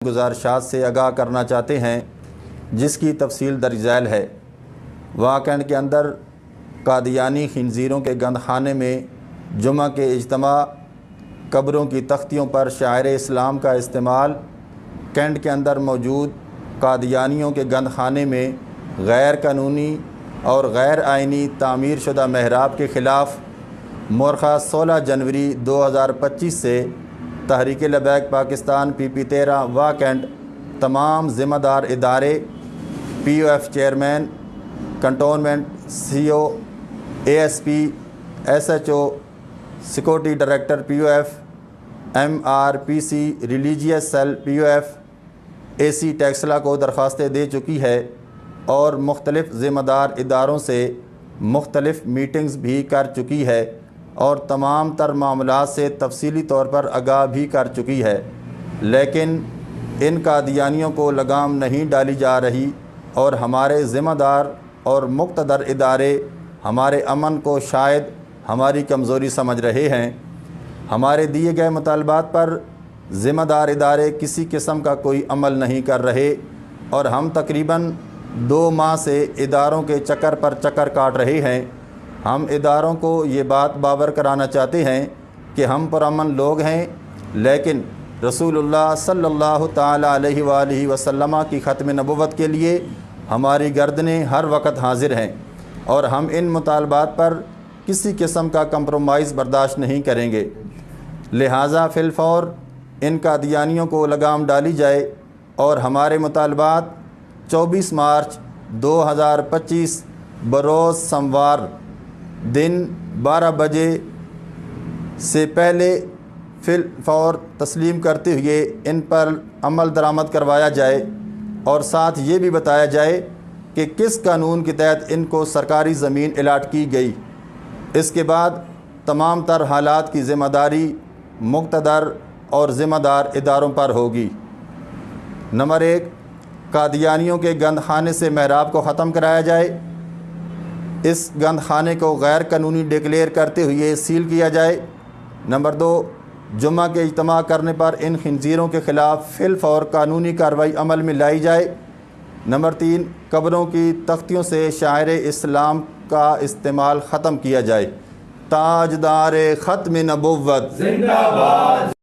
گزارشات سے آگاہ کرنا چاہتے ہیں جس کی تفصیل درج ذیل ہے۔ واکنڈ کے اندر قادیانی خنزیروں کے گند خانے میں جمعہ کے اجتماع، قبروں کی تختیوں پر شاعر اسلام کا استعمال، کینٹ کے اندر موجود قادیانیوں کے گند خانے میں غیر قانونی اور غیر آئینی تعمیر شدہ محراب کے خلاف مورخہ 16 جنوری 2025 سے تحریک لبیک پاکستان PP13 واکنڈ تمام ذمہ دار ادارے، POF chairman, cantonment CO، ASP، SHO، security director POF، MRPC religious cell POF، AC Taxila کو درخواستیں دے چکی ہے اور مختلف ذمہ دار اداروں سے مختلف میٹنگز بھی کر چکی ہے اور تمام تر معاملات سے تفصیلی طور پر آگاہ بھی کر چکی ہے، لیکن ان قادیانیوں کو لگام نہیں ڈالی جا رہی اور ہمارے ذمہ دار اور مقتدر ادارے ہمارے امن کو شاید ہماری کمزوری سمجھ رہے ہیں۔ ہمارے دیے گئے مطالبات پر ذمہ دار ادارے کسی قسم کا کوئی عمل نہیں کر رہے اور ہم تقریباً 2 ماہ سے اداروں کے چکر پر چکر کاٹ رہے ہیں۔ ہم اداروں کو یہ بات باور کرانا چاہتے ہیں کہ ہم پرامن لوگ ہیں، لیکن رسول اللہ صلی اللہ تعالیٰ علیہ وآلہ وسلم کی ختم نبوت کے لیے ہماری گردنیں ہر وقت حاضر ہیں اور ہم ان مطالبات پر کسی قسم کا کمپرومائز برداشت نہیں کریں گے۔ لہٰذا فی الفور ان قادیانیوں کو لگام ڈالی جائے اور ہمارے مطالبات 24 مارچ 2025 بروز سموار دن 12 بجے سے پہلے فی الفور تسلیم کرتے ہوئے ان پر عمل درآمد کروایا جائے اور ساتھ یہ بھی بتایا جائے کہ کس قانون کے تحت ان کو سرکاری زمین الاٹ کی گئی۔ اس کے بعد تمام تر حالات کی ذمہ داری مقتدر اور ذمہ دار اداروں پر ہوگی۔ نمبر 1، قادیانیوں کے گند خانے سے محراب کو ختم کرایا جائے، اس گند خانے کو غیر قانونی ڈکلیئر کرتے ہوئے سیل کیا جائے۔ نمبر 2، جمعہ کے اجتماع کرنے پر ان خنزیروں کے خلاف فی الفور قانونی کارروائی عمل میں لائی جائے۔ نمبر 3، قبروں کی تختیوں سے شاعر اسلام کا استعمال ختم کیا جائے۔ تاجدار ختم نبوت زندہ باد۔